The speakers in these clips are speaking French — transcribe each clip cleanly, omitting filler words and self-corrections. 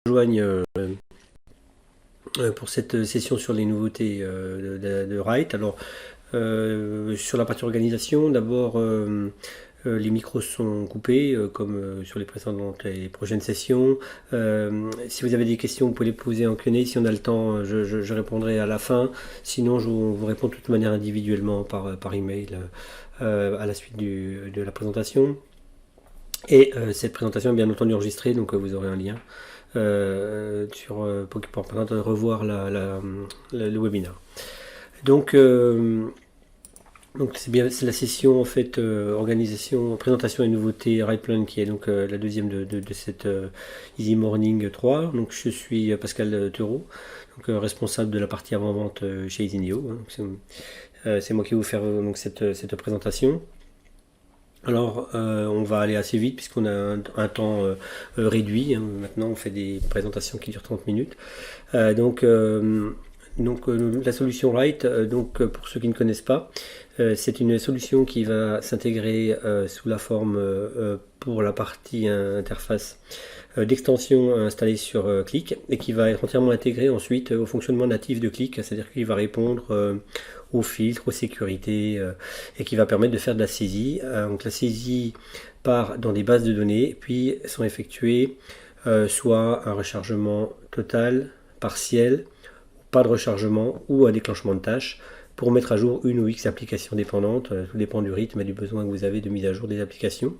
rejoignent pour cette session sur les nouveautés de Write. Alors, sur la partie organisation, d'abord, les micros sont coupés, comme sur les précédentes et les prochaines sessions. Si vous avez des questions, vous pouvez les poser en Q&A. Si on a le temps, je répondrai à la fin. Sinon, je vous réponds de toute manière individuellement par email à la suite de la présentation. Et cette présentation est bien entendu enregistrée, donc vous aurez un lien pour permettre de revoir le webinaire. Donc c'est la session en fait organisation, présentation et nouveautés Writeplan qui est donc la deuxième de cette Easy Morning 3. Donc je suis Pascal Thureau, donc responsable de la partie avant-vente chez Easyneo. C'est moi qui vais vous faire donc cette présentation. Alors, on va aller assez vite puisqu'on a un temps réduit. Hein. Maintenant, on fait des présentations qui durent 30 minutes. Donc, la solution Write, pour ceux qui ne connaissent pas, c'est une solution qui va s'intégrer sous la forme pour la partie interface d'extension installée sur Qlik et qui va être entièrement intégrée ensuite au fonctionnement natif de Qlik, c'est-à-dire qu'il va répondre aux filtres, aux sécurités et qui va permettre de faire de la saisie. Donc la saisie part dans des bases de données, puis sont effectuées soit un rechargement total, partiel, pas de rechargement ou un déclenchement de tâches pour mettre à jour une ou X applications dépendantes. Tout dépend du rythme et du besoin que vous avez de mise à jour des applications.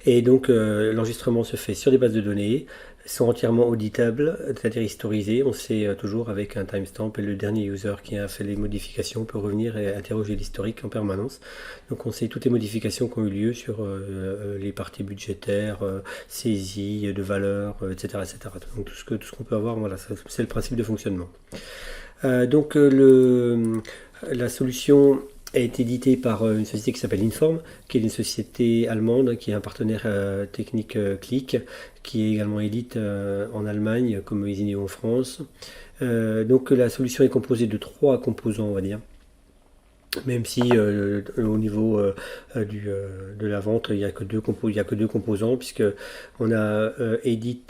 Et donc l'enregistrement se fait sur des bases de données, sont entièrement auditables, c'est-à-dire historisées. On sait toujours avec un timestamp et le dernier user qui a fait les modifications peut revenir et interroger l'historique en permanence. Donc on sait toutes les modifications qui ont eu lieu sur les parties budgétaires, saisies de valeurs, etc., etc. Donc tout ce qu'on peut avoir, voilà, c'est le principe de fonctionnement. La solution a été édité par une société qui s'appelle Inform, qui est une société allemande, qui est un partenaire technique Qlik, qui est également édite en Allemagne, comme Easyneo en France. Donc la solution est composée de 3 composants, on va dire. Même si au niveau de la vente, il n'y a que deux composants, puisque on a Edit,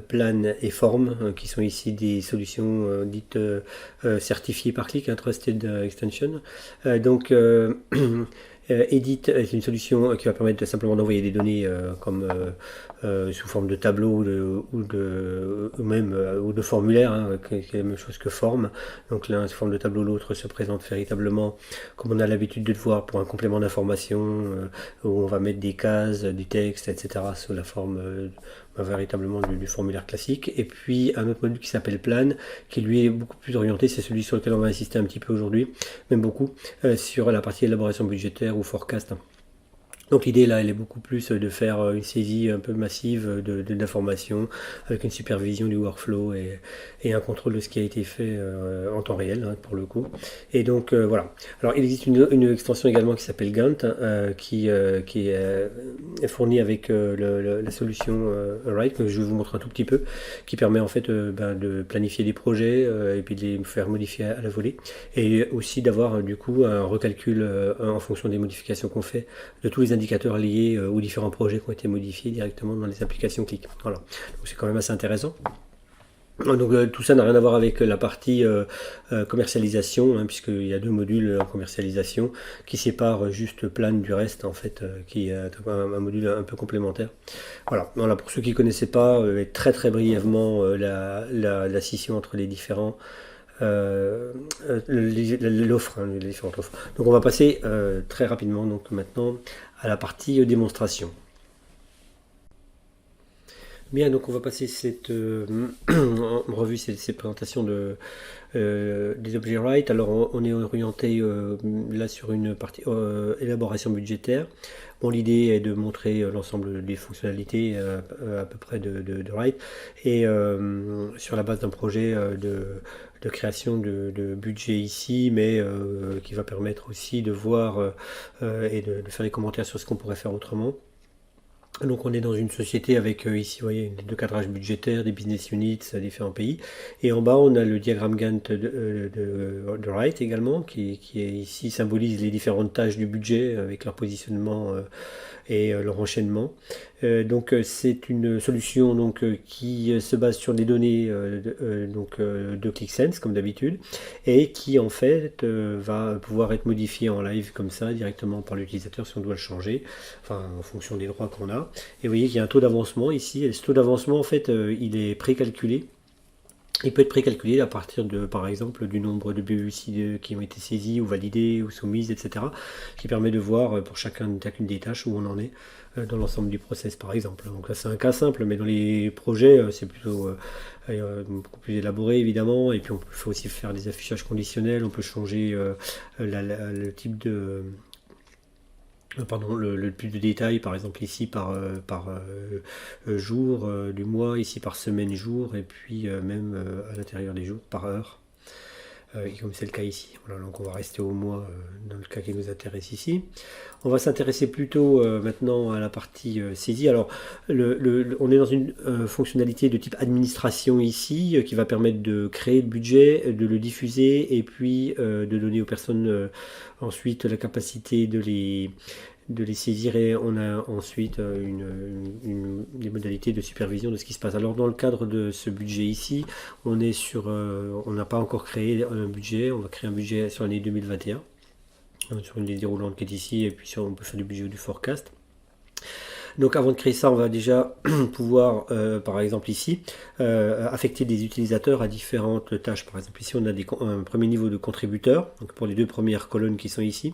Plan et Form, qui sont ici des solutions dites certifiées par Qlik, Trusted Extension. Edit est une solution qui va permettre simplement d'envoyer des données comme sous forme de tableau ou de formulaire, hein, qui est la même chose que Form. Donc l'un sous forme de tableau, l'autre se présente véritablement comme on a l'habitude de le voir pour un complément d'information où on va mettre des cases, du texte, etc. sous la forme véritablement du formulaire classique. Et puis un autre module qui s'appelle Plan, qui lui est beaucoup plus orienté, c'est celui sur lequel on va insister un petit peu aujourd'hui, même beaucoup, sur la partie élaboration budgétaire ou forecast. Donc l'idée là, elle est beaucoup plus de faire une saisie un peu massive d'informations avec une supervision du workflow et un contrôle de ce qui a été fait en temps réel, hein, pour le coup. Et donc voilà. Alors il existe une extension également qui s'appelle Gantt, qui est fournie avec la solution Write, que je vais vous montrer un tout petit peu, qui permet en fait de planifier des projets et puis de les faire modifier à la volée. Et aussi d'avoir du coup un recalcul en fonction des modifications qu'on fait de tous les indicateurs liés aux différents projets qui ont été modifiés directement dans les applications Qlik. Voilà, donc c'est quand même assez intéressant. Donc tout ça n'a rien à voir avec la partie commercialisation, hein, puisqu'il y a 2 modules en commercialisation qui séparent juste Plan du reste, en fait, qui est un module un peu complémentaire. Voilà, pour ceux qui ne connaissaient pas, très très brièvement la scission entre les différents l'offre, hein, les différentes offres. Donc on va passer très rapidement donc maintenant à la partie démonstration. Bien, donc on va passer cette revue, ces présentations des objets Write. Alors on est orienté là sur une partie élaboration budgétaire. Bon, l'idée est de montrer l'ensemble des fonctionnalités à peu près de Write et sur la base d'un projet de création de budget ici, mais qui va permettre aussi de voir et de faire des commentaires sur ce qu'on pourrait faire autrement. Donc on est dans une société avec ici, vous voyez, de cadrage budgétaire, des business units à différents pays. Et en bas, on a le diagramme Gantt de Write également, qui est ici symbolise les différentes tâches du budget avec leur positionnement et leur enchaînement. Donc c'est une solution donc, qui se base sur des données de ClickSense comme d'habitude et qui en fait va pouvoir être modifiée en live comme ça directement par l'utilisateur si on doit le changer, enfin en fonction des droits qu'on a. Et vous voyez qu'il y a un taux d'avancement ici, et ce taux d'avancement en fait il est précalculé. Il peut être précalculé à partir de, par exemple, du nombre de BU qui ont été saisis ou validés ou soumises, etc. Qui permet de voir pour chacune des tâches où on en est dans l'ensemble du process, par exemple. Donc là, c'est un cas simple, mais dans les projets, c'est plutôt beaucoup plus élaboré, évidemment. Et puis, on peut aussi faire des affichages conditionnels. On peut changer le type de... Pardon, le plus de détails, par exemple ici par jour du mois, ici par semaine jour, et puis même à l'intérieur des jours par heure, et comme c'est le cas ici. Voilà, donc on va rester au mois dans le cas qui nous intéresse ici. On va s'intéresser plutôt maintenant à la partie saisie. Alors, on est dans une fonctionnalité de type administration ici, qui va permettre de créer le budget, de le diffuser, et puis de donner aux personnes ensuite la capacité de les saisir, et on a ensuite des modalités de supervision de ce qui se passe. Alors dans le cadre de ce budget ici, on n'a pas encore créé un budget, on va créer un budget sur l'année 2021, sur une ligne déroulante qui est ici, et puis on peut faire du budget ou du forecast. Donc avant de créer ça, on va déjà pouvoir, par exemple ici, affecter des utilisateurs à différentes tâches. Par exemple ici, on a un premier niveau de contributeurs, donc pour les deux premières colonnes qui sont ici,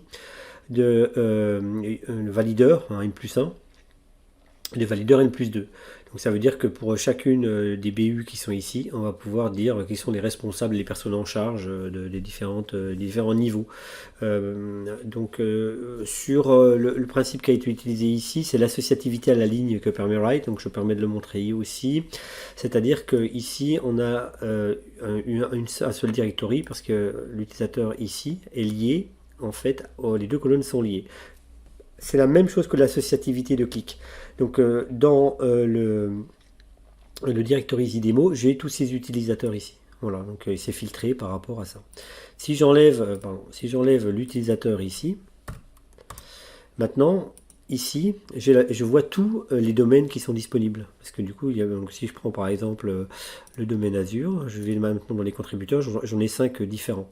de valideur, hein, N+1, de valideur N+2. Donc ça veut dire que pour chacune des BU qui sont ici, on va pouvoir dire qui sont les responsables, les personnes en charge des différents niveaux. Donc sur le principe qui a été utilisé ici, c'est l'associativité à la ligne que permet Write, donc je permets de le montrer aussi. C'est-à-dire que ici on a un seul directory parce que l'utilisateur ici est lié, en fait, les deux colonnes sont liées. C'est la même chose que l'associativité de clic. Donc dans le directory EasyDemo, j'ai tous ces utilisateurs ici. Voilà, donc c'est filtré par rapport à ça. Si j'enlève l'utilisateur ici, maintenant, ici, je vois tous les domaines qui sont disponibles. Parce que du coup, donc, si je prends par exemple le domaine Azure, je vais maintenant dans les contributeurs, j'en ai 5 différents.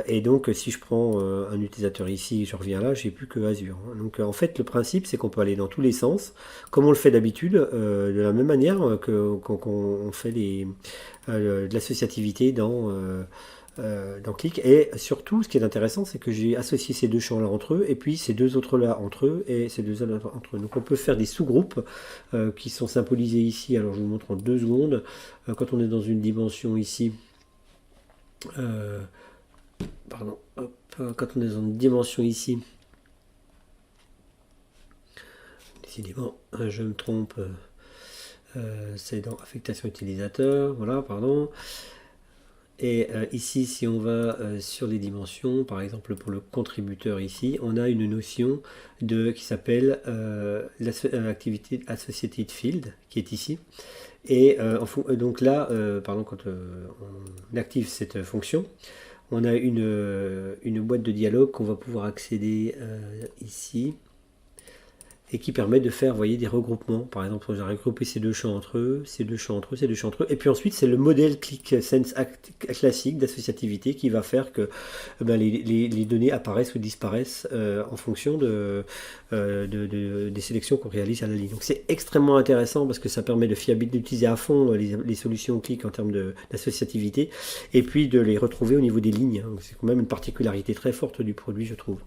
Et donc si je prends un utilisateur ici, je reviens là, j'ai plus que Azure. Donc en fait le principe c'est qu'on peut aller dans tous les sens, comme on le fait d'habitude, de la même manière qu'on fait de l'associativité dans Click. Et surtout ce qui est intéressant c'est que j'ai associé ces deux champs là entre eux, et puis ces deux autres là entre eux, et ces deux autres entre eux. Donc on peut faire des sous-groupes qui sont symbolisés ici. Alors je vous montre en 2 secondes. Quand on est dans une dimension ici, quand on est dans une dimension ici, décidément, je me trompe, c'est dans affectation utilisateur, voilà, pardon. Et ici, si on va sur les dimensions, par exemple pour le contributeur ici, on a une notion qui s'appelle l'activité associated field, qui est ici. Et donc là, quand on active cette fonction, on a une boîte de dialogue qu'on va pouvoir accéder ici, et qui permet de faire, voyez, des regroupements. Par exemple, on va regrouper ces deux champs entre eux, ces deux champs entre eux, ces deux champs entre eux. Et puis ensuite, c'est le modèle ClickSense classique d'associativité qui va faire que les données apparaissent ou disparaissent en fonction des sélections qu'on réalise à la ligne. Donc c'est extrêmement intéressant parce que ça permet d'utiliser à fond les solutions Click en termes d'associativité, et puis de les retrouver au niveau des lignes. Donc c'est quand même une particularité très forte du produit, je trouve.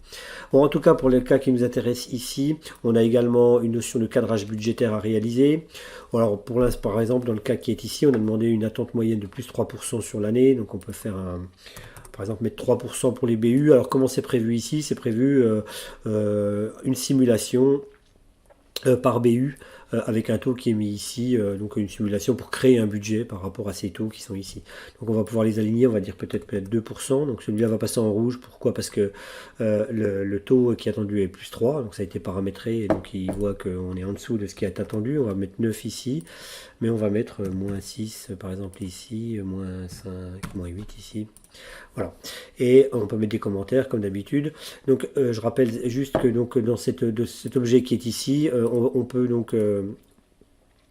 Bon, en tout cas, pour le cas qui nous intéresse ici, on a également une notion de cadrage budgétaire à réaliser. Alors pour l'instant, par exemple, dans le cas qui est ici, on a demandé une attente moyenne de plus 3% sur l'année. Donc on peut faire par exemple mettre 3% pour les BU. Alors comment c'est prévu ici? C'est prévu une simulation par BU avec un taux qui est mis ici, donc une simulation pour créer un budget par rapport à ces taux qui sont ici. Donc on va pouvoir les aligner, on va dire peut-être 2%, donc celui-là va passer en rouge. Pourquoi? Parce que le taux qui est attendu est plus 3, donc ça a été paramétré, et donc il voit qu'on est en dessous de ce qui est attendu. On va mettre 9 ici, mais on va mettre moins 6 par exemple ici, moins 5, moins 8 ici. Voilà. Et on peut mettre des commentaires comme d'habitude. Donc je rappelle juste que donc, dans cet objet qui est ici, on peut donc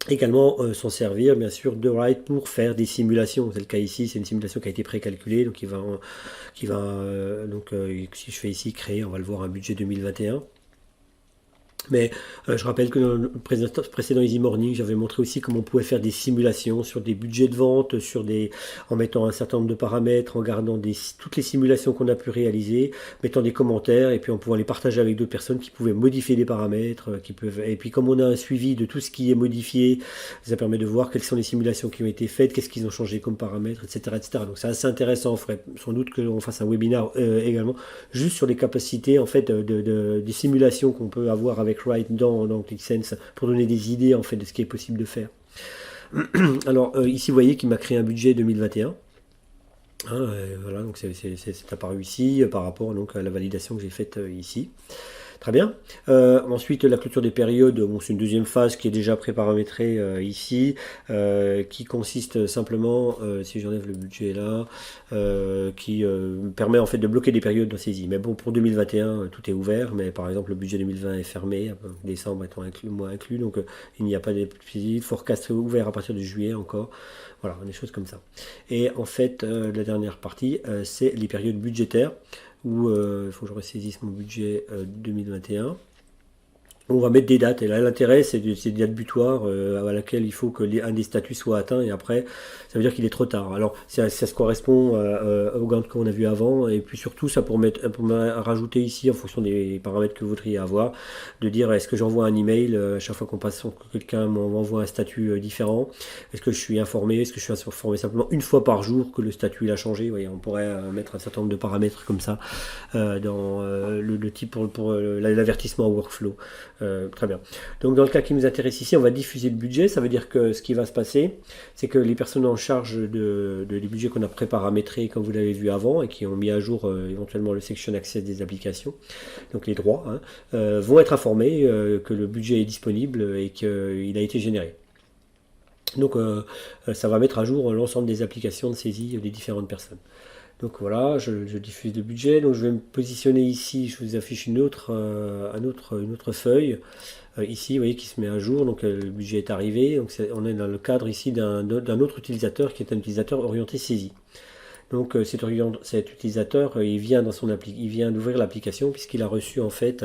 également s'en servir bien sûr de Write pour faire des simulations. C'est le cas ici, c'est une simulation qui a été précalculée, donc si je fais ici créer, on va le voir un budget 2021. Mais je rappelle que dans le précédent Easy Morning, j'avais montré aussi comment on pouvait faire des simulations sur des budgets de vente, en mettant un certain nombre de paramètres, en gardant toutes les simulations qu'on a pu réaliser, mettant des commentaires, et puis on pouvait les partager avec d'autres personnes qui pouvaient modifier des paramètres, et puis comme on a un suivi de tout ce qui est modifié, ça permet de voir quelles sont les simulations qui ont été faites, qu'est-ce qu'ils ont changé comme paramètres, etc., etc. Donc c'est assez intéressant. On ferait sans doute qu'on fasse un webinaire également, juste sur les capacités en fait des simulations qu'on peut avoir avec Write dans ClickSense pour donner des idées en fait de ce qui est possible de faire. Alors ici vous voyez qu'il m'a créé un budget 2021. Voilà, donc c'est apparu ici par rapport donc à la validation que j'ai faite ici. Très bien. Ensuite, la clôture des périodes, bon, c'est une deuxième phase qui est déjà préparamétrée ici, qui consiste simplement, si j'enlève le budget là, qui permet en fait de bloquer des périodes dans saisie. Mais bon, pour 2021, tout est ouvert, mais par exemple, le budget 2020 est fermé, décembre étant inclus, mois inclus, donc il n'y a pas de saisie. Forecast ouvert à partir de juillet encore. Voilà, des choses comme ça. Et en fait, la dernière partie, c'est les périodes budgétaires, où il faut que je ressaisisse mon budget 2021. On va mettre des dates, et là l'intérêt c'est des dates butoirs à laquelle il faut que un des statuts soit atteint, et après ça veut dire qu'il est trop tard. Alors ça se correspond au gain qu'on a vu avant, et puis surtout ça pour rajouter ici en fonction des paramètres que vous voudriez avoir, de dire est-ce que j'envoie un email à chaque fois que quelqu'un m'envoie un statut différent, est-ce que je suis informé, est-ce que je suis informé simplement une fois par jour que le statut il a changé. Vous voyez, on pourrait mettre un certain nombre de paramètres comme ça dans le type pour l'avertissement workflow. Très bien. Donc dans le cas qui nous intéresse ici, on va diffuser le budget. Ça veut dire que ce qui va se passer, c'est que les personnes en charge des budgets qu'on a préparamétrés, comme vous l'avez vu avant, et qui ont mis à jour éventuellement le section access des applications, donc les droits, vont être informés que le budget est disponible et qu'il a été généré. Donc ça va mettre à jour l'ensemble des applications de saisie des différentes personnes. Donc voilà, je diffuse le budget. Donc je vais me positionner ici. Je vous affiche une autre feuille ici, vous voyez, qui se met à jour. Donc le budget est arrivé. Donc on est dans le cadre ici d'un autre utilisateur qui est un utilisateur orienté saisie. Donc cet utilisateur, il vient d'ouvrir l'application puisqu'il a reçu en fait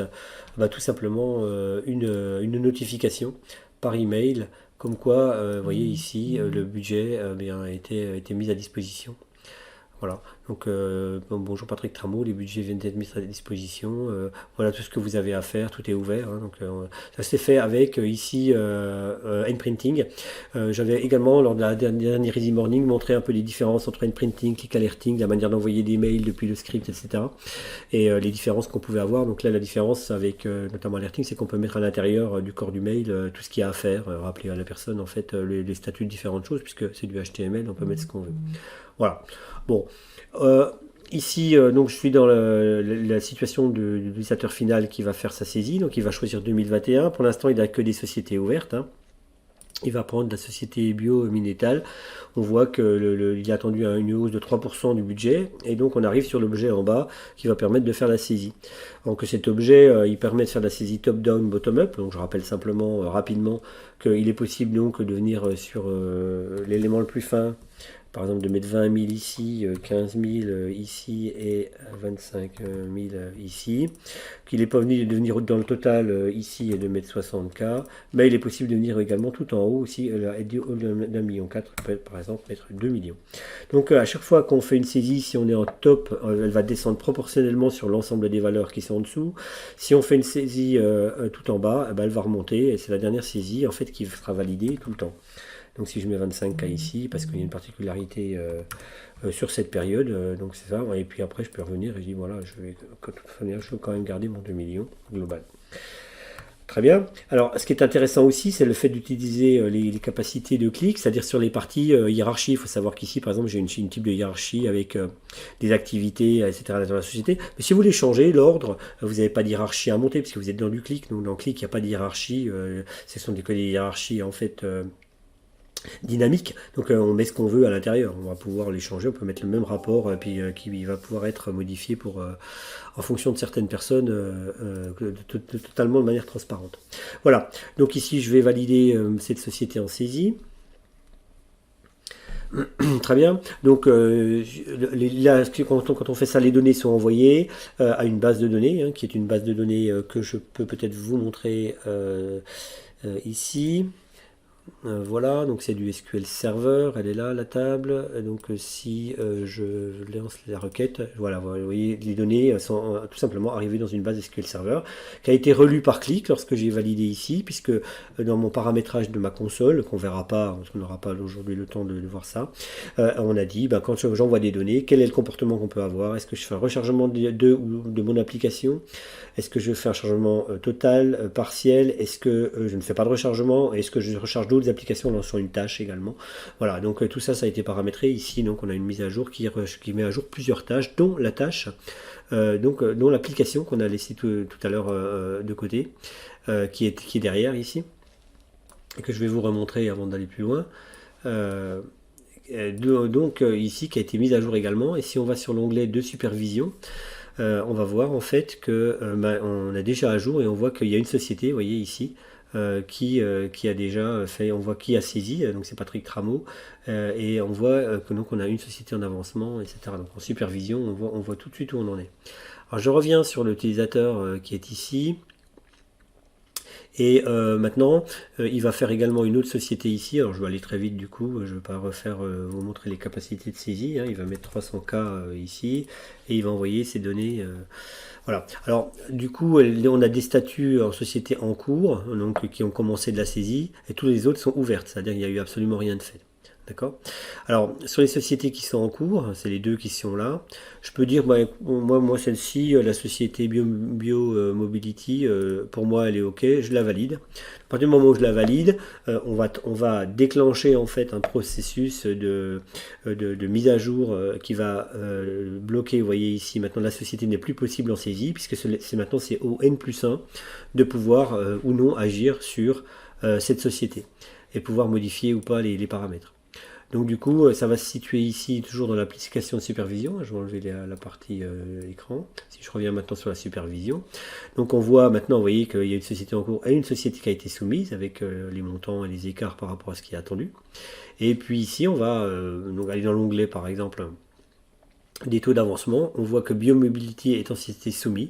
tout simplement une notification par email comme quoi, vous voyez ici, le budget a été mis à disposition. Voilà, donc bonjour Patrick Trameau, les budgets viennent d'être mis à disposition, voilà tout ce que vous avez à faire, tout est ouvert, donc ça s'est fait avec ici Nprinting. J'avais également lors de la dernière Easy Morning montré un peu les différences entre Nprinting, Click Alerting, la manière d'envoyer des mails depuis le script, etc. Et les différences qu'on pouvait avoir. Donc là la différence avec notamment Alerting, c'est qu'on peut mettre à l'intérieur du corps du mail tout ce qu'il y a à faire, rappeler à la personne en fait les statuts de différentes choses, puisque c'est du HTML, on peut mettre ce qu'on veut. Voilà. Bon, ici, donc je suis dans la situation de l'utilisateur final qui va faire sa saisie, donc il va choisir 2021. Pour l'instant, il n'a que des sociétés ouvertes. Il va prendre la société bio Minetal. On voit qu'il a attendu une hausse de 3% du budget, et donc on arrive sur l'objet en bas qui va permettre de faire la saisie. Donc cet objet, il permet de faire la saisie top-down, bottom-up. Donc je rappelle simplement rapidement qu'il est possible donc de venir sur l'élément le plus fin. Par exemple, de mettre 20 000 ici, 15 000 ici et 25 000 ici. Qu'il n'est pas venu de venir dans le total ici et de mettre 60K. Mais il est possible de venir également tout en haut aussi, d'un million 4, par exemple, mettre 2 millions. Donc à chaque fois qu'on fait une saisie, si on est en top, elle va descendre proportionnellement sur l'ensemble des valeurs qui sont en dessous. Si on fait une saisie tout en bas, elle va remonter. Et c'est la dernière saisie en fait qui sera validée tout le temps. Donc si je mets 25K ici, parce qu'il y a une particularité sur cette période, donc c'est ça, et puis après je peux revenir et je dis voilà, je veux quand même garder mon 2 millions global. Très bien. Alors ce qui est intéressant aussi, c'est le fait d'utiliser les capacités de clic, c'est-à-dire sur les parties hiérarchie. Il faut savoir qu'ici, par exemple, j'ai une type de hiérarchie avec des activités, etc. dans la société. Mais si vous voulez changer l'ordre, vous n'avez pas de hiérarchie à monter, puisque vous êtes dans du clic. Donc dans le clic, il n'y a pas de hiérarchie. Ce sont des hiérarchies en fait dynamique. Donc on met ce qu'on veut à l'intérieur. On va pouvoir les changer. On peut mettre le même rapport puis qui va pouvoir être modifié pour en fonction de certaines personnes totalement de manière transparente. Voilà. Donc ici je vais valider cette société en saisie. Très bien. Donc là, quand on fait ça, les données sont envoyées à une base de données, hein, qui est une base de données que je peux peut-être vous montrer ici. Voilà, donc c'est du SQL Server, elle est là, la table. Donc si je lance la requête, voilà, vous voyez, les données sont tout simplement arrivées dans une base SQL Server qui a été relue par clic lorsque j'ai validé ici, puisque dans mon paramétrage de ma console, qu'on verra pas, parce qu'on n'aura pas aujourd'hui le temps de voir ça, on a dit, quand j'envoie des données, quel est le comportement qu'on peut avoir? Est-ce que je fais un rechargement de mon application? Est-ce que je fais un chargement total, partiel? Est-ce que je ne fais pas de rechargement? Est-ce que je recharge d'autres applications en lançant une tâche également? Voilà, donc tout ça, ça a été paramétré ici. Donc on a une mise à jour qui met à jour plusieurs tâches, dont la tâche, dont l'application qu'on a laissée tout à l'heure de côté, qui est derrière ici, et que je vais vous remontrer avant d'aller plus loin. Donc ici, qui a été mise à jour également. Et si on va sur l'onglet de supervision, on va voir en fait que on a déjà à jour et on voit qu'il y a une société, vous voyez ici, qui a déjà fait, on voit qui a saisi, donc c'est Patrick Trameau, et on voit que donc on a une société en avancement, etc. Donc en supervision, on voit tout de suite où on en est. Alors je reviens sur l'utilisateur qui est ici. Et maintenant, il va faire également une autre société ici. Alors je vais aller très vite du coup, je ne vais pas refaire vous montrer les capacités de saisie. Hein. Il va mettre 300K ici et il va envoyer ces données. Voilà. Alors du coup, on a des statuts en société en cours, donc qui ont commencé de la saisie, et tous les autres sont ouvertes, c'est-à-dire qu'il n'y a eu absolument rien de fait. D'accord. Alors, sur les sociétés qui sont en cours, c'est les deux qui sont là, je peux dire, moi celle-ci, la société Bio Mobility, pour moi, elle est OK, je la valide. À partir du moment où je la valide, on va déclencher en fait un processus de mise à jour qui va bloquer, vous voyez ici, maintenant la société n'est plus possible en saisie, puisque maintenant c'est au N+1 de pouvoir ou non agir sur cette société et pouvoir modifier ou pas les paramètres. Donc du coup, ça va se situer ici, toujours dans l'application de supervision. Je vais enlever la partie écran. Si je reviens maintenant sur la supervision. Donc on voit maintenant, vous voyez qu'il y a une société en cours et une société qui a été soumise avec les montants et les écarts par rapport à ce qui est attendu. Et puis ici, on va donc aller dans l'onglet, par exemple, des taux d'avancement. On voit que Biomobility est en société soumise.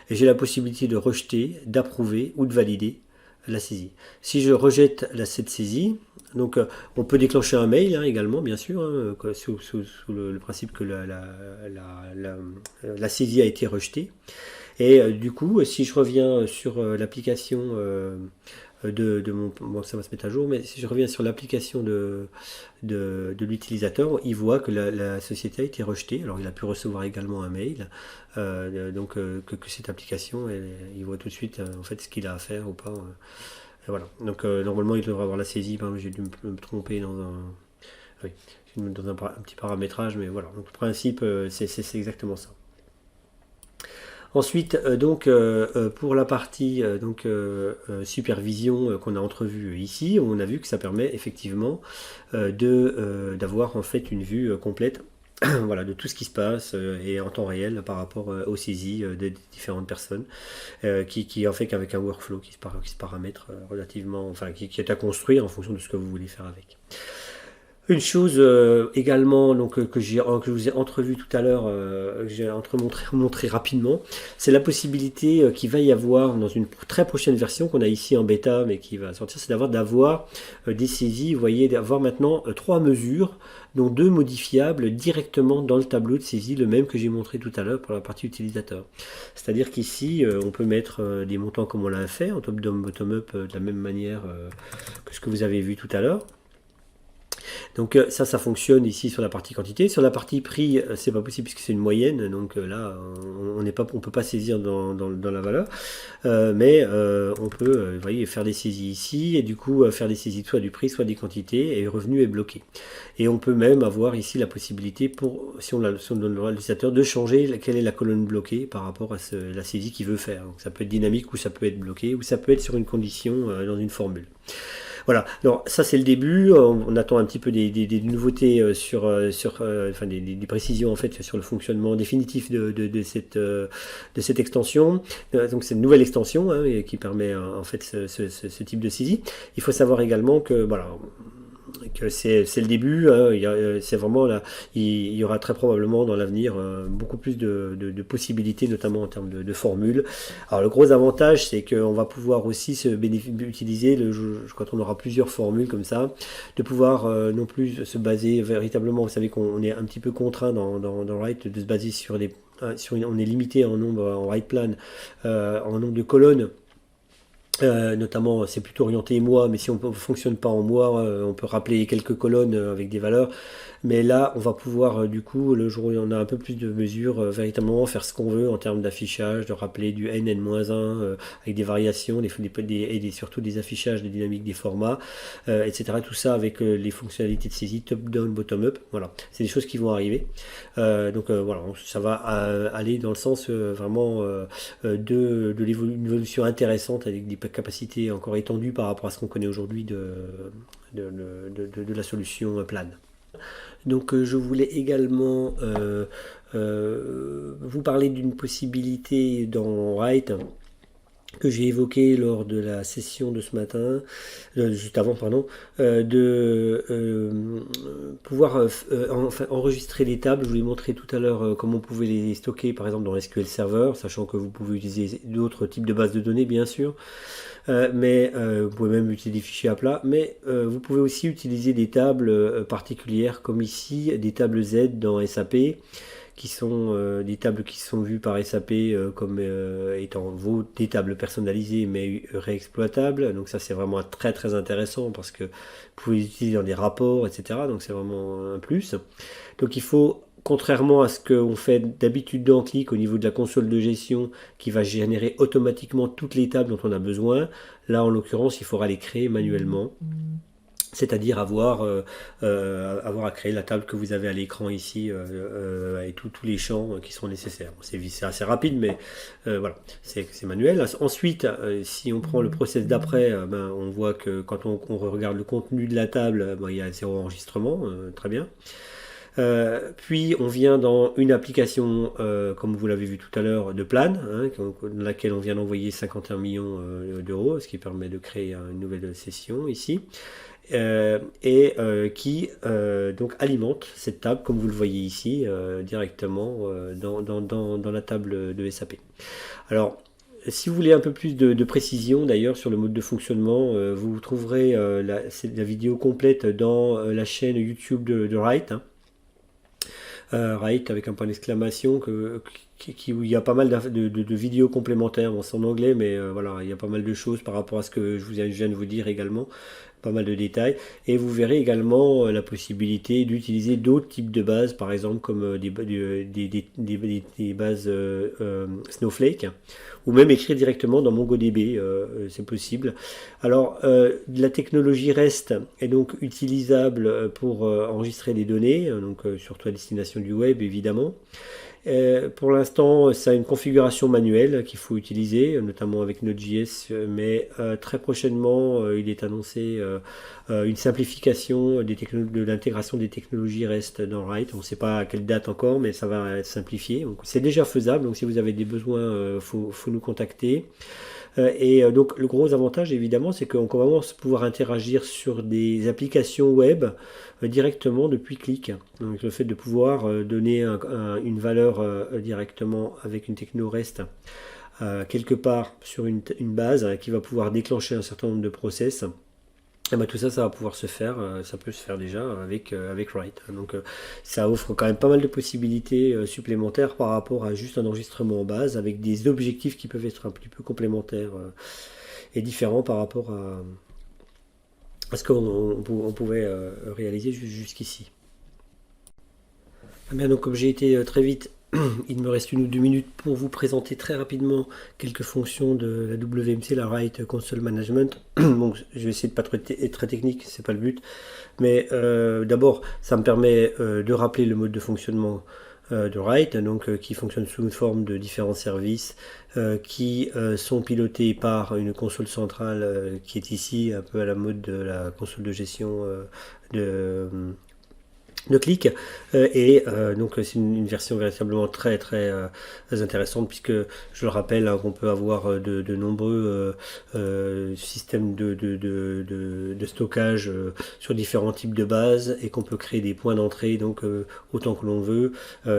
Et j'ai la possibilité de rejeter, d'approuver ou de valider la saisie. Si je rejette cette saisie, donc on peut déclencher un mail également, bien sûr, hein, sous le principe que la saisie a été rejetée. Et du coup, si je reviens sur l'application bon, ça va se mettre à jour, mais si je reviens sur l'application de l'utilisateur, il voit que la société a été rejetée. Alors il a pu recevoir également un mail, donc que cette application, il voit tout de suite en fait ce qu'il a à faire ou pas. Et voilà. Donc normalement il devrait avoir la saisie. J'ai dû me tromper dans un petit paramétrage, mais voilà. Donc le principe, c'est exactement ça. Ensuite, pour la partie supervision qu'on a entrevue ici, on a vu que ça permet effectivement d'avoir en fait une vue complète voilà, de tout ce qui se passe et en temps réel par rapport aux saisies des différentes personnes, qui en fait qu'avec un workflow qui se paramètre relativement, enfin qui est à construire en fonction de ce que vous voulez faire avec. Une chose également que je vous ai entrevu tout à l'heure, que j'ai montré rapidement, c'est la possibilité qu'il va y avoir dans une très prochaine version qu'on a ici en bêta mais qui va sortir, c'est d'avoir des saisies, vous voyez, d'avoir maintenant 3 mesures, dont 2 modifiables directement dans le tableau de saisie, le même que j'ai montré tout à l'heure pour la partie utilisateur. C'est-à-dire qu'ici, on peut mettre des montants comme on l'a fait, en top-down, bottom-up, de la même manière que ce que vous avez vu tout à l'heure. Donc ça fonctionne ici sur la partie quantité. Sur la partie prix, c'est pas possible puisque c'est une moyenne. Donc là, on peut pas saisir dans la valeur. Mais on peut vous voyez, faire des saisies ici et du coup faire des saisies soit du prix, soit des quantités et le revenu est bloqué. Et on peut même avoir ici la possibilité, si on donne le droit à l'utilisateur, de changer quelle est la colonne bloquée par rapport à la saisie qu'il veut faire. Donc ça peut être dynamique ou ça peut être bloqué ou ça peut être sur une condition dans une formule. Voilà, alors ça c'est le début, on attend un petit peu des nouveautés enfin des précisions en fait sur le fonctionnement définitif de cette extension. Donc c'est une nouvelle extension hein, qui permet en fait ce type de saisie. Il faut savoir également que voilà, que c'est le début, hein, c'est vraiment là, il y aura très probablement dans l'avenir beaucoup plus de possibilités, notamment en termes de formules. Alors le gros avantage, c'est qu'on va pouvoir aussi utiliser, quand on aura plusieurs formules comme ça, de pouvoir non plus se baser véritablement, vous savez qu'on est un petit peu contraint dans Write de se baser sur on est limité en nombre, en write plan, en nombre de colonnes. Notamment, c'est plutôt orienté mois, mais si on ne fonctionne pas en mois, on peut rappeler quelques colonnes avec des valeurs. Mais là, on va pouvoir, du coup, le jour où on a un peu plus de mesures, véritablement faire ce qu'on veut en termes d'affichage, de rappeler du n, n-1, avec des variations, et surtout des affichages, des dynamiques des formats, etc. Tout ça avec les fonctionnalités de saisie top-down, bottom-up. Voilà, c'est des choses qui vont arriver. Donc voilà, ça va aller dans le sens vraiment d'une évolution intéressante avec des capacités encore étendues par rapport à ce qu'on connaît aujourd'hui de la solution plane. Donc je voulais également vous parler d'une possibilité dans Write que j'ai évoqué lors de la session de ce matin, juste avant, pardon, de pouvoir enfin, enregistrer les tables. Je vous ai montré tout à l'heure comment on pouvait les stocker, par exemple, dans SQL Server, sachant que vous pouvez utiliser d'autres types de bases de données, bien sûr. Mais vous pouvez même utiliser des fichiers à plat, mais vous pouvez aussi utiliser des tables particulières, comme ici, des tables Z dans SAP, qui sont des tables qui sont vues par SAP comme étant des tables personnalisées mais réexploitables. Donc ça c'est vraiment très très intéressant parce que vous pouvez les utiliser dans des rapports, etc. Donc c'est vraiment un plus. Donc il faut, contrairement à ce qu'on fait d'habitude dans Qlik au niveau de la console de gestion qui va générer automatiquement toutes les tables dont on a besoin, là en l'occurrence il faudra les créer manuellement. C'est-à-dire avoir à créer la table que vous avez à l'écran ici et tous les champs qui sont nécessaires. C'est assez rapide, mais voilà, c'est manuel. Ensuite, si on prend le process d'après, on voit que quand on regarde le contenu de la table, il y a 0 enregistrement, très bien. Puis on vient dans une application, comme vous l'avez vu tout à l'heure, de Plan, hein, dans laquelle on vient d'envoyer 51 millions d'euros, ce qui permet de créer une nouvelle session ici. Qui donc alimente cette table, comme vous le voyez ici, directement dans la table de SAP. Alors, si vous voulez un peu plus de précision d'ailleurs sur le mode de fonctionnement, vous trouverez la vidéo complète dans la chaîne YouTube de Write. Hein. Write avec un point d'exclamation où il y a pas mal de vidéos complémentaires. Bon, c'est en anglais, mais voilà, il y a pas mal de choses par rapport à ce que je viens de vous dire également. Pas mal de détails, et vous verrez également la possibilité d'utiliser d'autres types de bases, par exemple comme des bases Snowflake, ou même écrire directement dans MongoDB, c'est possible. Alors la technologie REST est donc utilisable pour enregistrer des données, donc surtout à destination du web évidemment. Pour l'instant, ça a une configuration manuelle qu'il faut utiliser, notamment avec Node.js, mais très prochainement, il est annoncé une simplification de l'intégration des technologies REST dans Write. On ne sait pas à quelle date encore, mais ça va être simplifié. C'est déjà faisable, donc si vous avez des besoins, faut nous contacter. Donc le gros avantage évidemment c'est qu'on commence à pouvoir interagir sur des applications web directement depuis Qlik. Donc le fait de pouvoir donner une valeur directement avec une techno REST quelque part sur une base qui va pouvoir déclencher un certain nombre de process. Et tout ça, ça va pouvoir se faire, ça peut se faire déjà avec Write. Donc ça offre quand même pas mal de possibilités supplémentaires par rapport à juste un enregistrement en base, avec des objectifs qui peuvent être un petit peu complémentaires et différents par rapport à ce qu'on pouvait réaliser jusqu'ici. Bien, donc comme j'ai été très vite, il me reste 1 ou 2 minutes pour vous présenter très rapidement quelques fonctions de la WMC, la Write Console Management. Donc, je vais essayer de ne pas être très technique, c'est pas le but. Mais d'abord, ça me permet de rappeler le mode de fonctionnement de Write, donc qui fonctionne sous une forme de différents services qui sont pilotés par une console centrale qui est ici, un peu à la mode de la console de gestion de Click. Donc c'est une version véritablement très très intéressante, puisque je le rappelle, hein, qu'on peut avoir de nombreux systèmes de stockage sur différents types de bases, et qu'on peut créer des points d'entrée, donc autant que l'on veut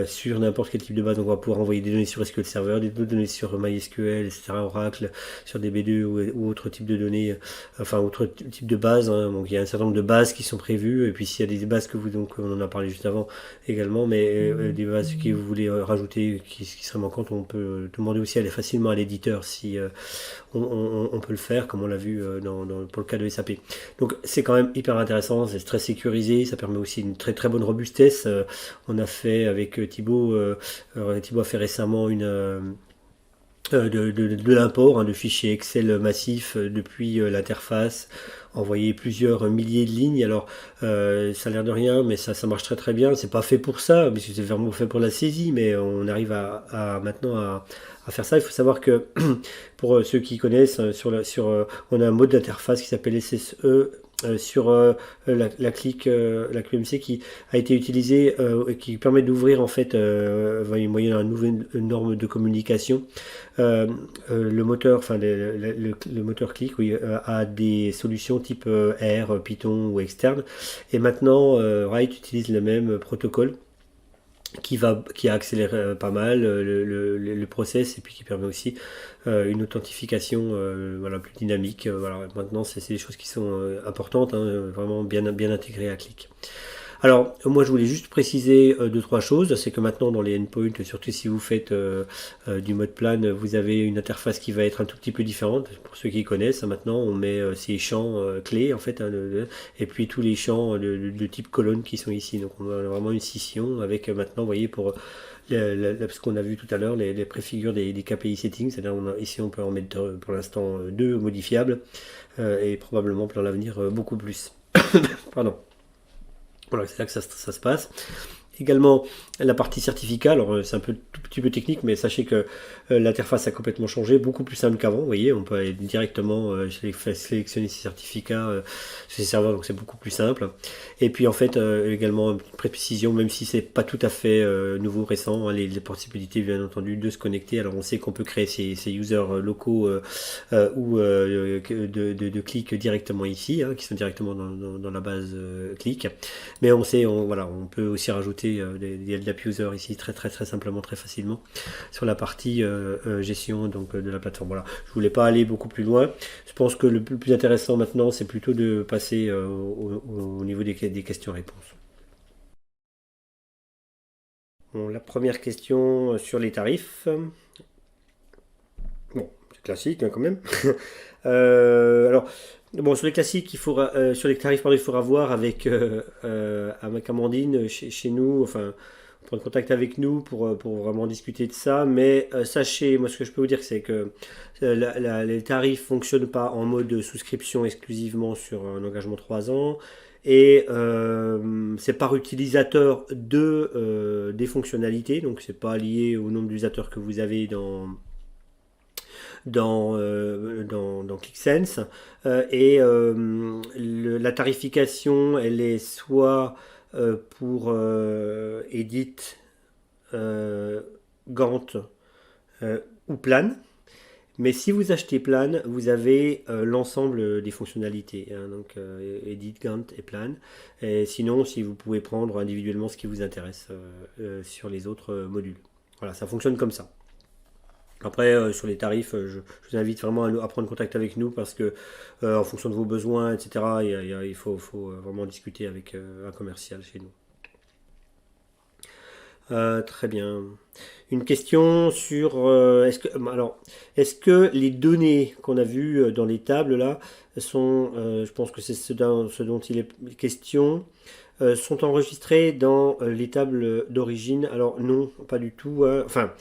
sur n'importe quel type de base. Donc on va pouvoir envoyer des données sur SQL Server, des données sur MySQL, etc., Oracle, sur DB2 ou autre type de données, enfin autre type de base, hein. Donc il y a un certain nombre de bases qui sont prévues, et puis s'il y a des bases que vous, donc on en a parlé juste avant également, mais des bases que vous voulez rajouter qui seraient manquantes, on peut demander aussi à aller facilement à l'éditeur si on peut le faire, comme on l'a vu pour le cas de SAP. Donc c'est quand même hyper intéressant, c'est très sécurisé, ça permet aussi une très très bonne robustesse. On a fait avec Thibaut, Thibaut a fait récemment de l'import, hein, de fichiers Excel massifs depuis l'interface, envoyer plusieurs milliers de lignes. Alors ça a l'air de rien, mais ça marche très très bien. C'est pas fait pour ça, puisque c'est vraiment fait pour la saisie, mais on arrive maintenant à faire ça. Il faut savoir que pour ceux qui connaissent, on a un mode d'interface qui s'appelle SSE sur la clique, la QMC, qui a été utilisée et qui permet d'ouvrir en fait moyennant une nouvelle norme de communication. Le moteur, enfin le moteur Click, oui, a des solutions type R, Python ou externe, et maintenant Write utilise le même protocole qui a accéléré pas mal le process, et puis qui permet aussi une authentification voilà, plus dynamique. Voilà, maintenant c'est des choses qui sont importantes, hein, vraiment bien intégrées à Click. Alors, moi je voulais juste préciser deux, trois choses. C'est que maintenant dans les endpoints, surtout si vous faites du mode plan, vous avez une interface qui va être un tout petit peu différente. Pour ceux qui connaissent, maintenant on met ces champs clés en fait, hein, et puis tous les champs de type colonne qui sont ici. Donc on a vraiment une scission avec maintenant, vous voyez, pour ce qu'on a vu tout à l'heure, les préfigures des KPI settings. C'est-à-dire ici on peut en mettre pour l'instant deux modifiables, et probablement pour l'avenir beaucoup plus. Pardon. Voilà, c'est là que ça se passe. Également la partie certificat, alors c'est un tout petit peu technique, mais sachez que l'interface a complètement changé, beaucoup plus simple qu'avant. Vous voyez, on peut aller directement sélectionner ses certificats sur ces serveurs, donc c'est beaucoup plus simple. Et puis en fait également une précision, même si c'est pas tout à fait nouveau, récent, hein, les possibilités bien entendu de se connecter. Alors on sait qu'on peut créer ces users locaux ou de clics directement ici, hein, qui sont directement dans la base clic. Mais on sait, voilà, on peut aussi rajouter des app users ici très très très simplement, très facilement, sur la partie gestion donc de la plateforme. Voilà, je voulais pas aller beaucoup plus loin. Je pense que le plus intéressant maintenant, c'est plutôt de passer au niveau des questions-réponses. Bon, la première question sur les tarifs. Bon, c'est classique hein, quand même. Alors, bon, sur les classiques, sur les tarifs, pardon, il faudra voir avec Amandine chez nous, enfin, prendre contact avec nous pour vraiment discuter de ça. Mais sachez, moi, ce que je peux vous dire, c'est que les tarifs fonctionnent pas en mode souscription exclusivement sur un engagement 3 ans. Et c'est par utilisateur des fonctionnalités, donc c'est pas lié au nombre d'utilisateurs que vous avez dans ClickSense. La tarification, elle est soit pour Edit, Gantt ou Plan. Mais si vous achetez Plan, vous avez l'ensemble des fonctionnalités, hein, donc Edit, Gantt et Plan. Et sinon, si vous pouvez prendre individuellement ce qui vous intéresse sur les autres modules. Voilà, ça fonctionne comme ça. Après, sur les tarifs, je vous invite vraiment à prendre contact avec nous, parce que en fonction de vos besoins, etc., il faut vraiment discuter avec un commercial chez nous. Très bien. Une question sur est-ce que les données qu'on a vues dans les tables là sont, je pense que c'est ce dont il est question, sont enregistrées dans les tables d'origine. Alors non, pas du tout, hein. Enfin,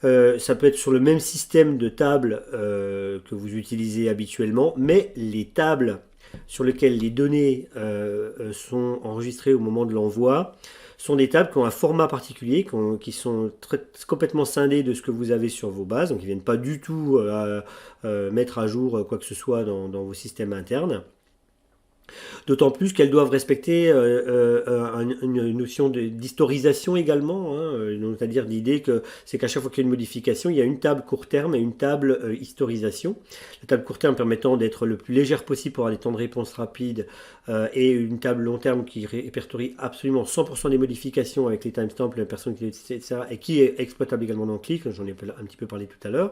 ça peut être sur le même système de tables que vous utilisez habituellement, mais les tables sur lesquelles les données sont enregistrées au moment de l'envoi sont des tables qui ont un format particulier, qui sont complètement scindées de ce que vous avez sur vos bases, donc ils ne viennent pas du tout mettre à jour quoi que ce soit dans vos systèmes internes. D'autant plus qu'elles doivent respecter une notion d'historisation également, hein, c'est-à-dire l'idée que c'est qu'à chaque fois qu'il y a une modification, il y a une table court terme et une table historisation. La table court terme permettant d'être le plus légère possible pour avoir des temps de réponse rapides et une table long terme qui répertorie absolument 100% des modifications avec les timestamps, les personnes, etc. et qui est exploitable également dans Qlik, j'en ai un petit peu parlé tout à l'heure.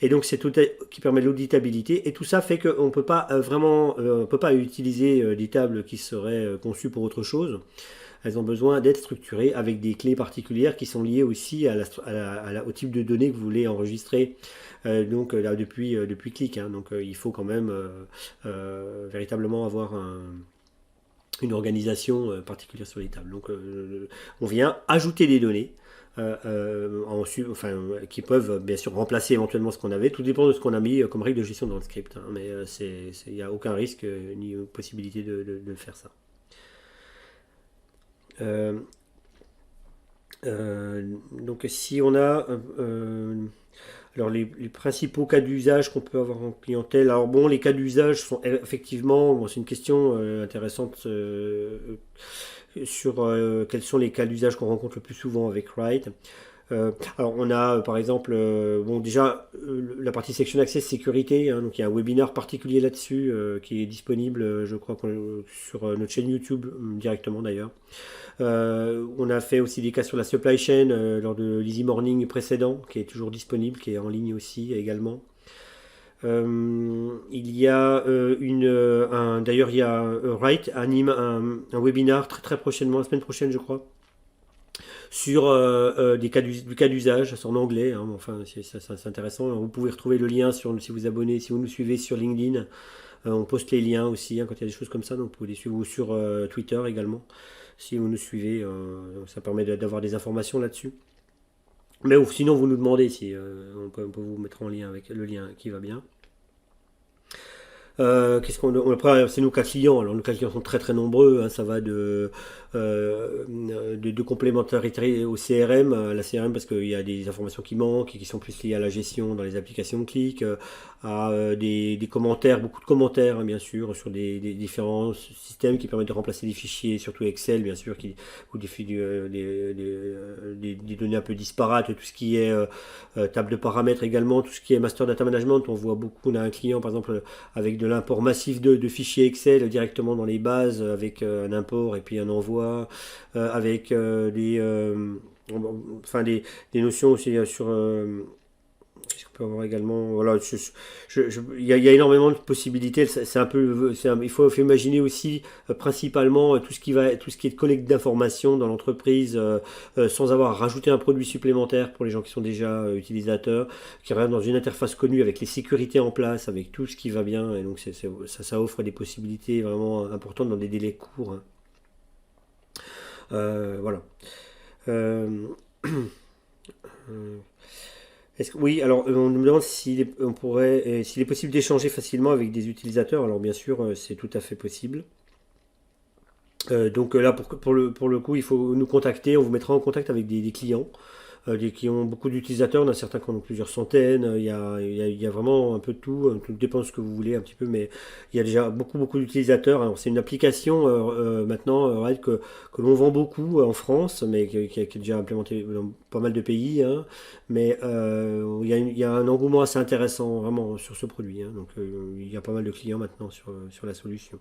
Et donc c'est tout qui permet l'auditabilité et tout ça fait qu'on ne peut pas on peut pas utiliser des tables qui seraient conçues pour autre chose. Elles ont besoin d'être structurées avec des clés particulières qui sont liées aussi au type de données que vous voulez enregistrer. Donc là depuis Qlik, hein. Donc il faut quand même véritablement avoir une organisation particulière sur les tables. Donc on vient ajouter des données. Qui peuvent bien sûr remplacer éventuellement ce qu'on avait. Tout dépend de ce qu'on a mis comme règle de gestion dans le script, hein, mais il n'y a aucun risque ni possibilité de faire ça. Donc si on a alors les principaux cas d'usage qu'on peut avoir en clientèle, alors bon, les cas d'usage sont effectivement, bon, c'est une question intéressante sur quels sont les cas d'usage qu'on rencontre le plus souvent avec Write. Alors on a par exemple bon déjà la partie Section Access sécurité, hein, donc il y a un webinaire particulier là-dessus qui est disponible je crois sur notre chaîne YouTube directement d'ailleurs. On a fait aussi des cas sur la supply chain lors de l'Easy Morning précédent qui est toujours disponible, qui est en ligne aussi également. Il y a d'ailleurs il y a Write anime un webinaire très très prochainement, la semaine prochaine je crois, sur du cas d'usage, c'est en anglais, hein, enfin c'est intéressant. Alors, vous pouvez retrouver le lien si vous vous abonnez, si vous nous suivez sur LinkedIn, on poste les liens aussi hein, quand il y a des choses comme ça, donc vous pouvez les suivre, ou sur Twitter également, si vous nous suivez, ça permet d'avoir des informations là-dessus. Mais sinon vous nous demandez si on peut vous mettre en lien avec le lien qui va bien. Qu'est-ce après, c'est nos cas clients. Alors nos cas clients sont très très nombreux, hein, ça va de complémentarité au CRM, la CRM parce qu'il y a des informations qui manquent et qui sont plus liées à la gestion dans les applications Qlik, à des commentaires, beaucoup de commentaires hein, bien sûr sur des différents systèmes qui permettent de remplacer des fichiers, surtout Excel bien sûr, ou des données un peu disparates, tout ce qui est table de paramètres également, tout ce qui est master data management. On voit beaucoup, on a un client par exemple avec de l'import massif de fichiers Excel directement dans les bases avec un import et puis un envoi avec des notions aussi sur qu'est-ce qu'on peut avoir également, voilà, il y a énormément de possibilités. Il faut imaginer aussi principalement tout ce qui est de collecte d'informations dans l'entreprise sans avoir à rajouter un produit supplémentaire pour les gens qui sont déjà utilisateurs, qui rentrent dans une interface connue avec les sécurités en place, avec tout ce qui va bien, et donc ça offre des possibilités vraiment importantes dans des délais courts. Hein. Voilà. Oui, alors on me demande s'il est possible d'échanger facilement avec des utilisateurs. Alors bien sûr, c'est tout à fait possible. Donc là, pour le coup, il faut nous contacter. On vous mettra en contact avec des clients qui ont beaucoup d'utilisateurs. Il y en a certains qui en ont plusieurs centaines. Il y a vraiment un peu de tout. Tout dépend de ce que vous voulez un petit peu, mais il y a déjà beaucoup d'utilisateurs. Alors, c'est une application maintenant que l'on vend beaucoup en France, mais qui est déjà implémentée dans pas mal de pays. Hein. Mais il y a un engouement assez intéressant vraiment sur ce produit. Hein. Donc il y a pas mal de clients maintenant sur la solution.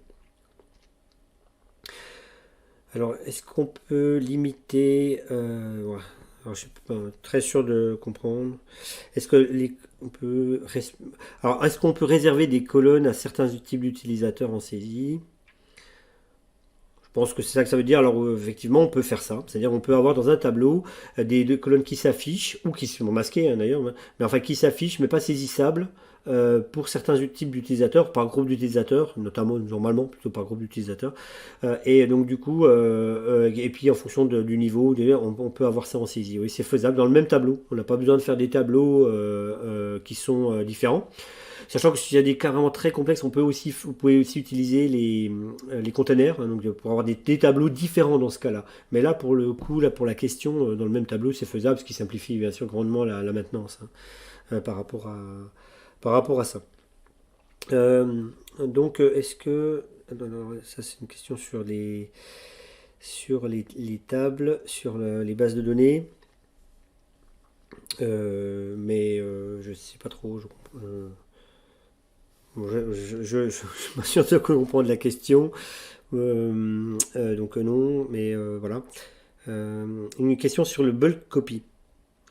Alors, est-ce qu'on peut limiter ouais. Alors, je suis pas très sûr de comprendre. Est-ce que est-ce qu'on peut réserver des colonnes à certains types d'utilisateurs en saisie? Je pense que c'est ça que ça veut dire. Alors effectivement, on peut faire ça. C'est-à-dire on peut avoir dans un tableau des colonnes qui s'affichent, ou qui sont masquées hein, d'ailleurs, mais enfin qui s'affichent, mais pas saisissables pour certains types d'utilisateurs, par groupe d'utilisateurs, notamment normalement plutôt par groupe d'utilisateurs. Et donc du coup, et puis en fonction du niveau, on peut avoir ça en saisie. Oui, c'est faisable dans le même tableau. On n'a pas besoin de faire des tableaux qui sont différents. Sachant que s'il y a des cas vraiment très complexes, vous pouvez aussi utiliser les containers, hein, donc pour avoir des tableaux différents dans ce cas-là. Mais là, pour le coup, là, pour la question, dans le même tableau, c'est faisable, ce qui simplifie bien sûr grandement la maintenance, hein, par par rapport à ça. Euh, est-ce que... non, non, ça, c'est une question sur les tables, sur les bases de données. Je sais pas trop. Je m'assure de comprendre la question. Non, mais voilà. Une question sur le bulk copy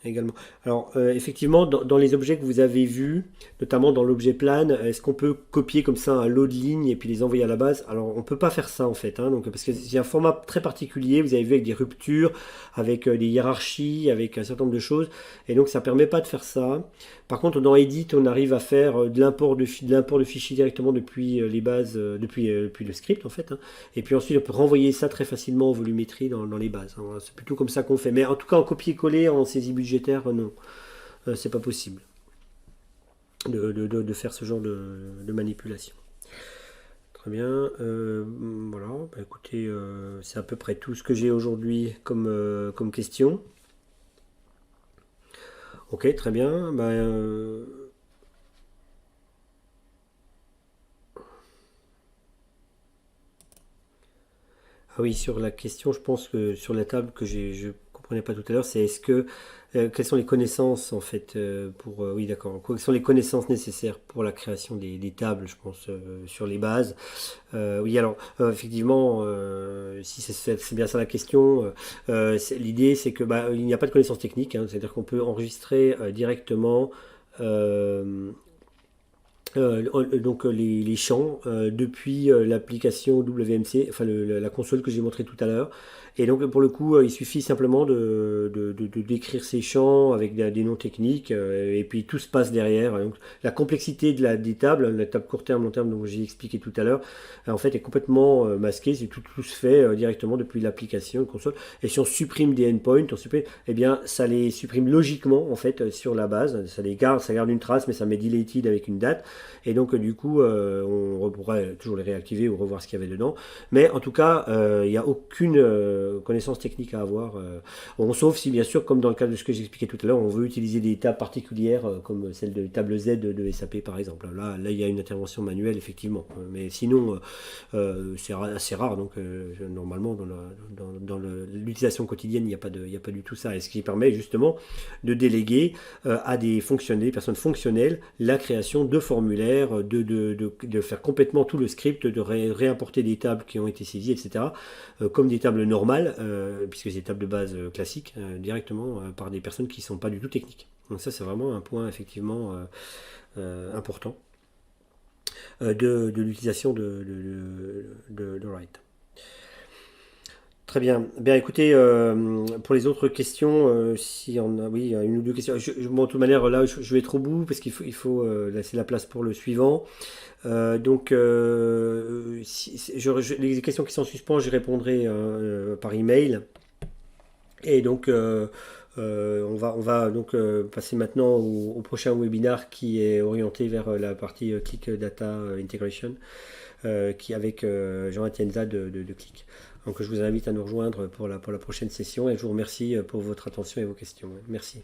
également. Alors, effectivement, dans les objets que vous avez vus, notamment dans l'objet plan, est-ce qu'on peut copier comme ça un lot de lignes et puis les envoyer à la base? Alors, on peut pas faire ça en fait, hein, donc, parce que c'est un format très particulier, vous avez vu avec des ruptures, avec des hiérarchies, avec un certain nombre de choses, et donc ça permet pas de faire ça. Par contre, dans Edit, on arrive à faire de l'import de fichiers directement depuis les bases, depuis le script en fait, hein. Et puis ensuite, on peut renvoyer ça très facilement en volumétrie dans les bases, hein. Voilà, c'est plutôt comme ça qu'on fait. Mais en tout cas, en copier-coller, en saisie budgétaire, non. C'est pas possible de faire ce genre de manipulation. Très bien. Voilà. Bah, écoutez, c'est à peu près tout ce que j'ai aujourd'hui comme question. Ok, très bien. Bah, ah oui, sur la question, je pense que sur la table que je comprenais pas tout à l'heure, c'est est-ce que quelles sont les connaissances en fait pour oui d'accord, quelles sont les connaissances nécessaires pour la création des tables, je pense sur les bases. Oui alors effectivement, si c'est bien ça la question, l'idée c'est que bah, il n'y a pas de connaissances techniques, hein, c'est-à-dire qu'on peut enregistrer directement euh, les champs depuis l'application WMC, enfin la console que j'ai montré tout à l'heure. Et donc pour le coup, il suffit simplement de décrire ces champs avec des noms techniques et puis tout se passe derrière. Donc la complexité des tables, la table court terme, long terme, dont j'ai expliqué tout à l'heure, en fait est complètement masquée. C'est tout se fait directement depuis l'application console. Et si on supprime des endpoints, eh bien ça les supprime logiquement en fait sur la base. Ça garde une trace, mais ça met deleted avec une date. Et donc, du coup, on pourrait toujours les réactiver ou revoir ce qu'il y avait dedans. Mais en tout cas, il n'y a aucune connaissance technique à avoir. Bon, sauf si, bien sûr, comme dans le cas de ce que j'expliquais tout à l'heure, on veut utiliser des tables particulières, comme celle de table Z de SAP, par exemple. Là, il y a une intervention manuelle, effectivement. Mais sinon, c'est assez rare. Donc, normalement, dans l'utilisation quotidienne, il n'y a pas du tout ça. Et ce qui permet, justement, de déléguer à des personnes fonctionnelles la création de formulaires, de faire complètement tout le script, de réimporter des tables qui ont été saisies, etc., comme des tables normales, puisque c'est des tables de base classiques, directement par des personnes qui ne sont pas du tout techniques. Donc ça, c'est vraiment un point effectivement important de l'utilisation de Write. Très bien. Bien, écoutez, pour les autres questions, si on a, oui, une ou deux questions. Bon, de toute manière, là, je vais être au bout parce il faut laisser la place pour le suivant. Les questions qui sont en suspens, j'y répondrai par email. Et donc, on va donc passer maintenant au prochain webinar qui est orienté vers la partie Click Data Integration, qui avec Jean Atienza de Click. Donc je vous invite à nous rejoindre pour la prochaine session et je vous remercie pour votre attention et vos questions. Merci.